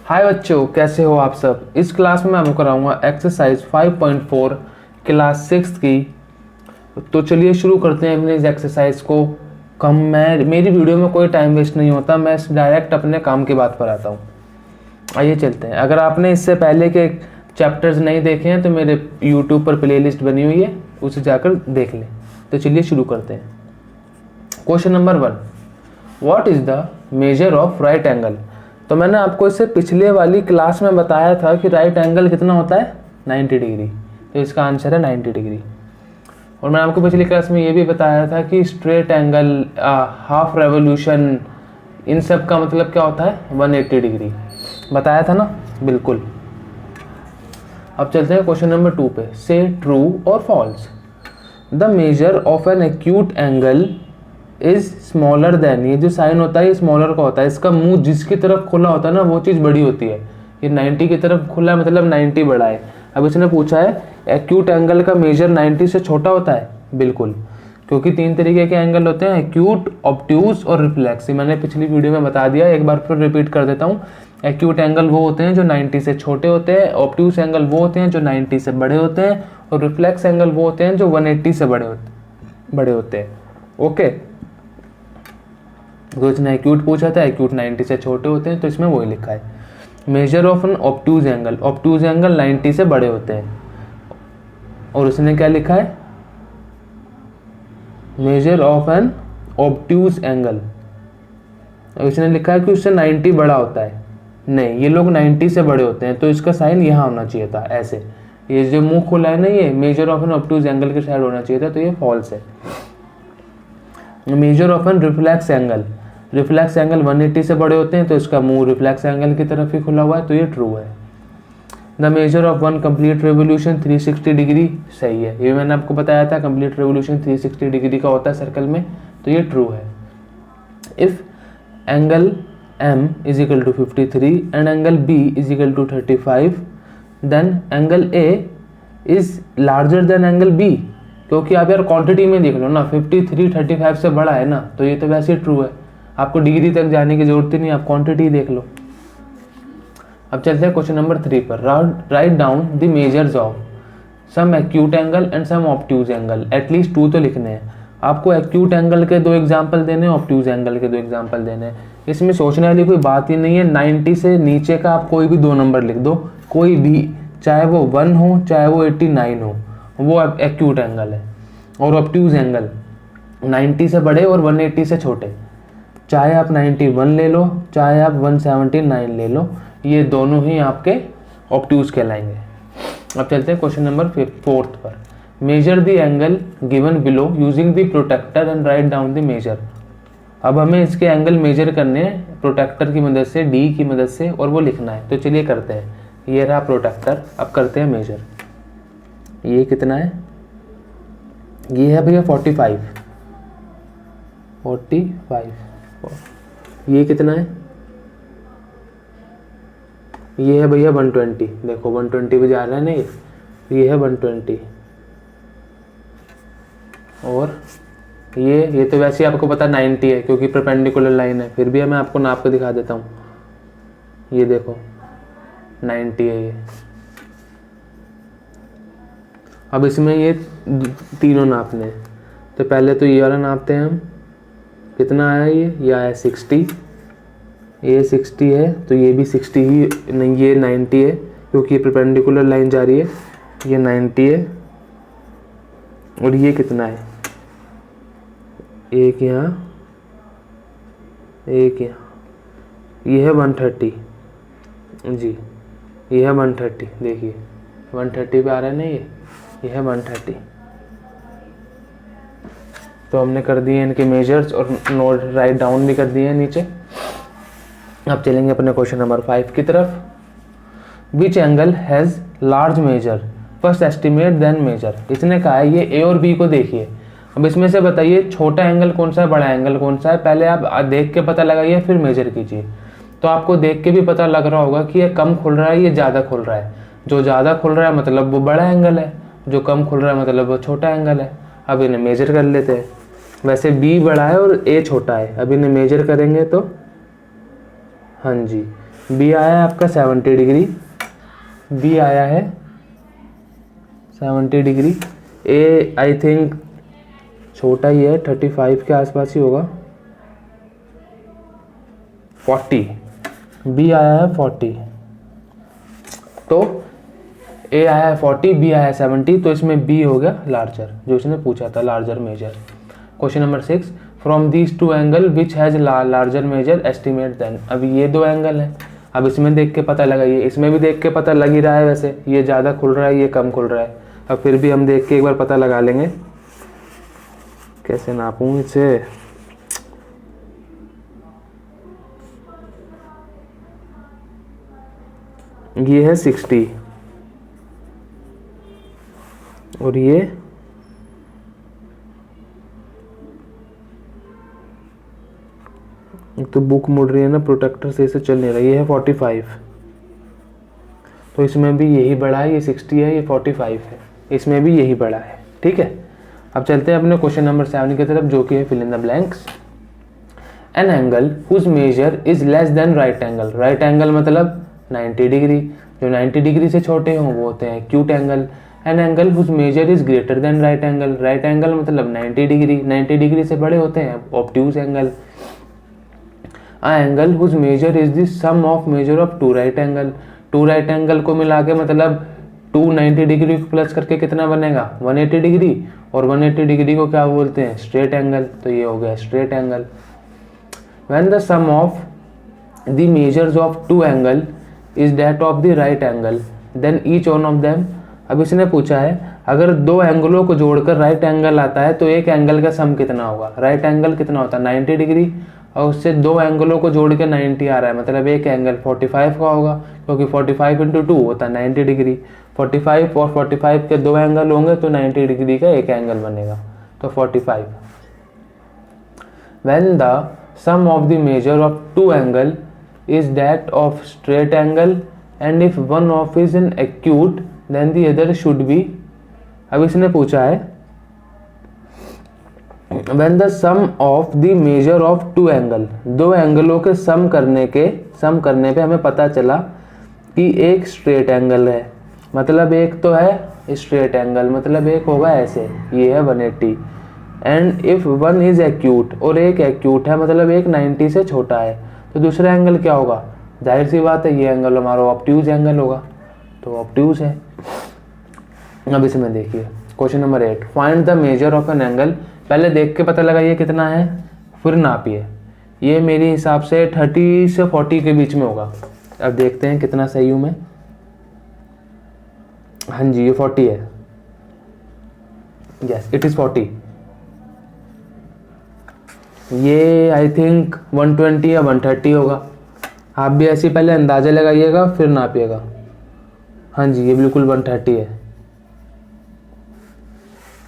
हाय बच्चों, कैसे हो आप सब। इस क्लास में मैं आपको कराऊंगा एक्सरसाइज 5.4 क्लास 6 की। तो चलिए शुरू करते हैं अपने इस एक्सरसाइज को। मेरी वीडियो में कोई टाइम वेस्ट नहीं होता, मैं डायरेक्ट अपने काम की बात पर आता हूँ। आइए चलते हैं। अगर आपने इससे पहले के चैप्टर्स नहीं देखे हैं तो मेरे यूट्यूब पर प्लेलिस्ट बनी हुई है, उसे जाकर देख लें। तो चलिए शुरू करते हैं। Question number 1, what is the measure of right angle. तो मैंने आपको इससे पिछले वाली क्लास में बताया था कि राइट एंगल कितना होता है, 90 डिग्री। तो इसका आंसर है 90 डिग्री। और मैंने आपको पिछली क्लास में ये भी बताया था कि स्ट्रेट एंगल, हाफ रेवोल्यूशन, इन सब का मतलब क्या होता है, 180 डिग्री। बताया था ना, बिल्कुल। अब चलते हैं क्वेश्चन नंबर 2 पे। से ट्रू और false. The measure of an acute angle is smaller than. ये जो साइन होता है ये स्मॉलर का होता है। इसका मुंह जिसकी तरफ खुला होता है ना वो चीज़ बड़ी होती है। ये 90 की तरफ खुला है मतलब 90 बड़ा है। अब इसने पूछा है एक्यूट एंगल का मेजर 90 से छोटा होता है, बिल्कुल। क्योंकि 3 तरीके के एंगल होते हैं, एक्यूट, ऑब्ट्यूज और रिफ्लेक्स। मैंने पिछली वीडियो में बता दिया, एक बार फिर रिपीट कर देता हूँ। एक्यूट एंगल वो होते हैं जो 90 से छोटे होते हैं, ऑब्ट्यूज एंगल वो होते हैं जो 90 से बड़े होते हैं, और रिफ्लेक्स एंगल वो होते हैं जो 180 से बड़े होते हैं। ओके, तो इसने एक्यूट पूछा था, एक्यूट 90 से छोटे होते हैं, तो इसमें वही लिखा है। Measure of an obtuse angle, obtuse angle 90 से बड़े होते हैं। और उसने क्या लिखा है, measure of an obtuse angle. उसने लिखा है कि उससे 90 बड़ा होता है। नहीं, ये लोग 90 से बड़े होते हैं, तो इसका साइन यहाँ होना चाहिए था, ऐसे। ये जो मुंह खुला है ना, ये measure of an obtuse angle के साइड होना चाहिए था, तो ये फॉल्स है। Measure of an reflex angle, reflex angle 180 से बड़े होते हैं, तो इसका मुंह रिफ्लेक्स एंगल की तरफ ही खुला हुआ है, तो ये ट्रू है। The measure of one complete revolution 360 degree, सही है। ये मैंने आपको बताया था, कंप्लीट रेवोल्यूशन 360 डिग्री का होता है सर्कल में, तो ये ट्रू है। If angle M is equal to 53 and angle B is equal to 35, then angle A is larger than angle B। क्योंकि आप यार क्वांटिटी में देख लो ना, 53 35 से बड़ा है ना, तो ये तो वैसे ही ट्रू है। आपको डिग्री तक जाने की जरूरत ही नहीं, आप क्वांटिटी देख लो। अब चलते हैं क्वेश्चन नंबर 3 पर। Write down the measures of some acute angle and some obtuse angle. At least 2 तो लिखने हैं आपको। एक्यूट एंगल के 2 एग्जाम्पल देने, ऑब्ट्यूज एंगल के 2 एग्जाम्पल देने। इसमें सोचने वाली कोई बात ही नहीं है। 90 से नीचे का आप कोई भी 2 नंबर लिख दो, कोई भी, चाहे वो 1 हो चाहे वो 89 हो, वो एक्यूट एंगल है। और ऑब्ट्यूज एंगल 90 से बड़े और 180 से छोटे, चाहे आप 91 ले लो चाहे आप 179 ले लो, ये दोनों ही आपके ऑब्ट्यूज कहलाएंगे। अब चलते हैं क्वेश्चन नंबर 4 पर। Measure the angle given below using the protractor and write down the measure. अब हमें इसके एंगल मेजर करने हैं प्रोटेक्टर की मदद से, डी की मदद से, और वो लिखना है। तो चलिए करते हैं। ये रहा प्रोटेक्टर, अब करते हैं मेजर। ये कितना है, ये है भैया 45। ये कितना है, ये है भैया 120। देखो 120 पे जा रहा है ना, ये है 120। और ये तो वैसे ही आपको पता 90 है क्योंकि परपेंडिकुलर लाइन है, फिर भी मैं आपको नाप के दिखा देता हूँ। ये देखो 90 है ये। अब इसमें ये तीनों नापने हैं, तो पहले तो ये वाला नापते हैं हम। कितना आया ये आया 60। ये 60 है, तो ये भी 60 ही, नहीं ये 90 है क्योंकि ये परपेंडिकुलर लाइन जा रही है। ये 90 है। और ये कितना है, एक यहाँ एक यहाँ, ये है 130 जी। ये है 130, देखिए 130 पे आ रहा है ना, ये है 130। तो हमने कर दिए इनके मेजर्स और नोट राइट डाउन भी कर दिए हैं नीचे। अब चलेंगे अपने क्वेश्चन नंबर 5 की तरफ। Which angle has large measure, first estimate then measure. इसने कहा है ये ए और बी को देखिए। अब इसमें से बताइए छोटा एंगल कौन सा है, बड़ा एंगल कौन सा है। पहले आप देख के पता लगाइए, फिर मेजर कीजिए। तो आपको देख के भी पता लग रहा होगा कि ये कम खुल रहा है, ये ज़्यादा खुल रहा है। जो ज़्यादा खुल रहा है मतलब वो बड़ा एंगल है, जो कम खुल रहा है मतलब वो छोटा एंगल है। अब इन्हें मेजर कर लेते हैं। वैसे बी बड़ा है और ए छोटा है, अब इन्हें मेजर करेंगे तो हाँ जी, बी आया है आपका 70 डिग्री, बी आया है 70 डिग्री। ए आई थिंक छोटा ही है, 35 के आसपास ही होगा, 40, बी आया है 40, तो ए आया है 40, बी आया है 70, तो इसमें बी हो गया लार्जर, जो इसने पूछा था, larger measure. Question number 6, from these two angle which has larger measure estimate then. अब ये दो एंगल है, अब इसमें देख के पता लगाइए, इसमें भी देख के पता लग ही रहा है, वैसे ये ज़्यादा खुल रहा है, ये कम खुल रहा है। अब फिर भी हम देख के एक बार पता लगा लेंगे, कैसे नापूं इसे। ये है 60 और ये तो बुक मुड़ रही है ना, प्रोटेक्टर से इसे चल नहीं रहा। ये है 45, तो इसमें भी यही बड़ा है, ये 60 है, ये 45 है, इसमें भी यही बड़ा है। ठीक है, अब चलते हैं अपने क्वेश्चन नंबर 7 की तरफ, जो कि है fill in the blanks. An angle whose measure is less than right angle. Right angle मतलब 90 डिग्री, जो 90 डिग्री से छोटे हों वो होते हैं acute angle. An angle whose measure is greater than right angle. Right angle मतलब 90 डिग्री, 90 डिग्री से बड़े होते हैं obtuse angle. A angle whose measure is the sum of measure of two right angle. Two right angle को मिला के मतलब 290 degree को प्लस करके कितना बनेगा 180 डिग्री, और 180 डिग्री को क्या बोलते हैं स्ट्रेट एंगल, तो ये हो गया straight angle. When the sum of the measures of two angle is that of the right angle then each one of them. अब इसने पूछा है अगर दो एंगलों को जोड़कर राइट एंगल आता है तो एक एंगल का सम कितना होगा। राइट एंगल कितना होता है 90 डिग्री, और उससे दो एंगलों को जोड़ के 90 आ रहा है, मतलब एक एंगल 45 का होगा, क्योंकि 45 इंटू 2 होता है 90 डिग्री। 45 और 45 के दो एंगल होंगे तो 90 डिग्री का एक एंगल बनेगा, तो 45। When the sum of the measure of two angle is that of straight angle and if one of is in acute then the other should be. अब इसने पूछा है when the sum of the measure of two angle, दो एंगलों के सम करने पे हमें पता चला कि एक स्ट्रेट एंगल है, मतलब एक तो है स्ट्रेट एंगल, मतलब एक होगा ऐसे, ये है 180, and if one is acute, और एक एक्यूट है मतलब एक 90 से छोटा है, तो दूसरा एंगल क्या होगा, जाहिर सी बात है ये एंगल हमारा ऑब्ट्यूज एंगल होगा, तो ऑब्ट्यूज है। अब इसमें देखिए question number 8, find the measure of an angle. पहले देख के पता लगाइए कितना है, फिर नापिए। ये मेरे हिसाब से 30 से 40 के बीच में होगा। अब देखते हैं कितना सही हूँ मैं। हाँ जी, ये 40 है, यस इट इज 40। ये आई थिंक 120 या 130 होगा। आप भी ऐसे पहले अंदाजा लगाइएगा फिर नापिएगा। हाँ जी, ये बिल्कुल 130 है।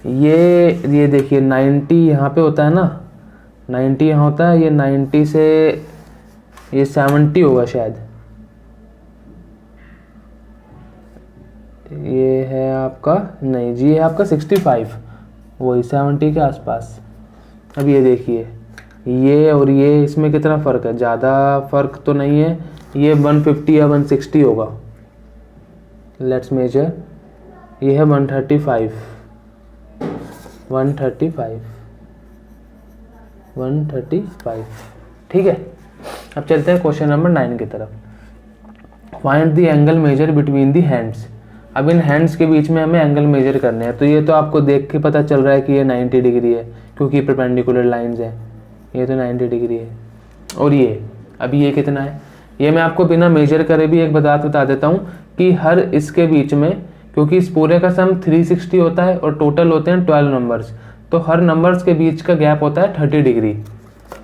ये देखिए 90 यहाँ पे होता है ना, 90 यहाँ होता है, ये 90 से ये 70 होगा शायद। ये है आपका, नहीं जी, ये है आपका 65, वही 70 के आसपास। अब ये देखिए ये और ये, इसमें कितना फ़र्क है, ज़्यादा फ़र्क तो नहीं है, ये 150 या 160 होगा। लेट्स मेजर, ये है 135, 135। ठीक है, अब चलते हैं क्वेश्चन नंबर 9 की तरफ। Find the angle measure between the hands. अब इन हैंड्स के बीच में हमें एंगल मेजर करने हैं, तो ये तो आपको देख के पता चल रहा है कि ये 90 डिग्री है, क्योंकि परपेंडिकुलर लाइंस हैं, ये तो 90 डिग्री है। और ये अभी ये कितना है, ये मैं आपको बिना मेजर करे भी एक बता देता हूँ कि हर इसके बीच में, क्योंकि इस पूरे का सम 360 होता है और टोटल होते हैं 12 नंबर्स, तो हर नंबर्स के बीच का गैप होता है 30 डिग्री।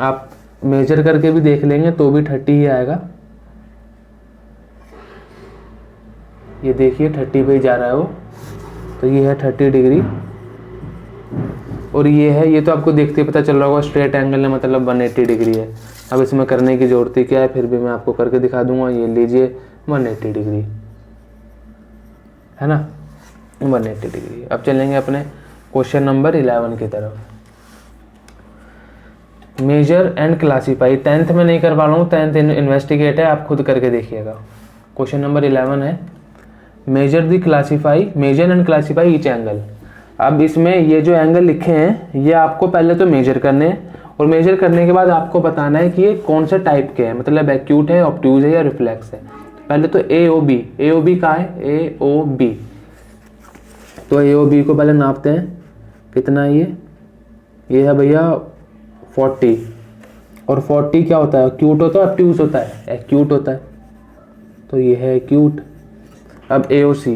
आप मेजर करके भी देख लेंगे तो भी 30 ही आएगा। ये देखिए 30 पे ही जा रहा है वो, तो ये है 30 डिग्री। और ये है, ये तो आपको देखते ही पता चल रहा होगा स्ट्रेट एंगल है, मतलब 180 डिग्री है। अब इसमें करने की जरूरत ही क्या है, फिर भी मैं आपको करके दिखा दूंगा। ये लीजिए 180 डिग्री है ना, 180 डिग्री। अब चलेंगे अपने क्वेश्चन नंबर 11 की तरफ। मेजर एंड क्लासीफाई 10th में नहीं करवा रहा हूँ, 10th इन्वेस्टिगेट है, आप खुद करके देखिएगा। क्वेश्चन नंबर 11 है measure and classify each angle. अब इसमें ये जो एंगल लिखे हैं ये आपको पहले तो मेजर करने हैं, और मेजर करने के बाद आपको बताना है कि ये कौन से टाइप के हैं, मतलब एक्यूट है, ऑब्ट्यूज है या रिफ्लेक्स है। पहले तो ए ओ बी कहाँ है, ए ओ बी, तो ए ओ बी को पहले नापते हैं, कितना है ये है भैया 40, और 40 क्या होता है, एक्यूट होता है ऑब्ट्यूज होता है, एक्यूट होता है, तो ये है एक्यूट। अब ए ओ सी,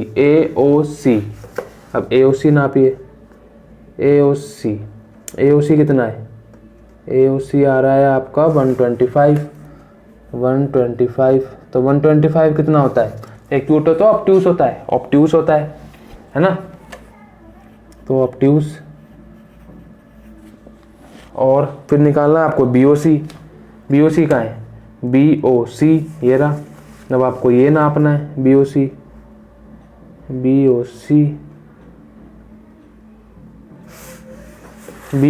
अब ए ओ सी नापिए, ए ओ सी कितना है, ए ओ सी आ रहा है आपका 125, तो 125 कितना होता है, एक्यूट होता है ऑब्ट्यूज होता है, ऑब्ट्यूज होता है ना, तो ऑब्ट्यूज। और फिर निकालना है आपको बी ओ सी कहाँ है, बी ओ सी ये रहा। अब आपको ये नापना है बी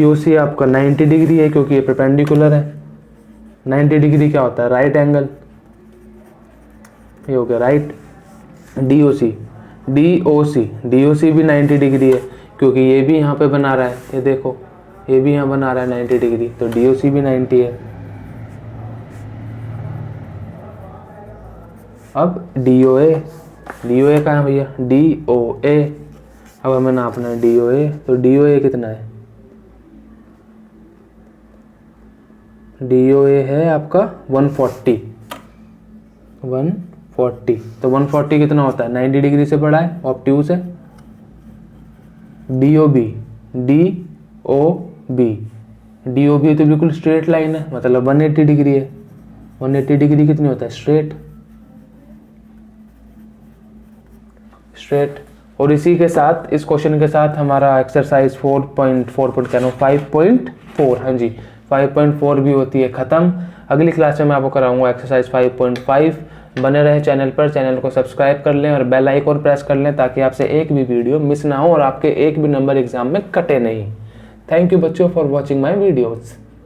ओ सी आपका 90 डिग्री है क्योंकि ये परपेंडिकुलर है। 90 डिग्री क्या होता है, राइट एंगल, ये हो गया राइट। डी ओ सी भी 90 डिग्री है क्योंकि ये भी यहाँ पे बना रहा है, ये देखो ये भी यहाँ बना रहा है 90 डिग्री, तो डी ओ सी भी 90 है। अब डी ओ ए कहाँ है भैया, डी ओ ए, अब हमें नापना है डी ओ ए, तो डी ओ ए कितना है, डी ओ ए है आपका 140, तो 140 कितना होता है, 90 डिग्री से बड़ा है, ऑब्ट्यूज है। डी ओ बी तो बिल्कुल स्ट्रेट लाइन है, मतलब 180 डिग्री है, 180 डिग्री कितनी होता है, स्ट्रेट। और इसी के साथ, इस क्वेश्चन के साथ हमारा एक्सरसाइज 5.4 हाँ जी 5.4 भी होती है ख़त्म। अगली क्लास में मैं आपको कराऊंगा एक्सरसाइज 5.5। बने रहे चैनल पर, चैनल को सब्सक्राइब कर लें और बेल आइकन प्रेस कर लें ताकि आपसे एक भी वीडियो मिस ना हो और आपके एक भी नंबर एग्जाम में कटे नहीं। थैंक यू बच्चों फॉर वॉचिंग माई वीडियोज़।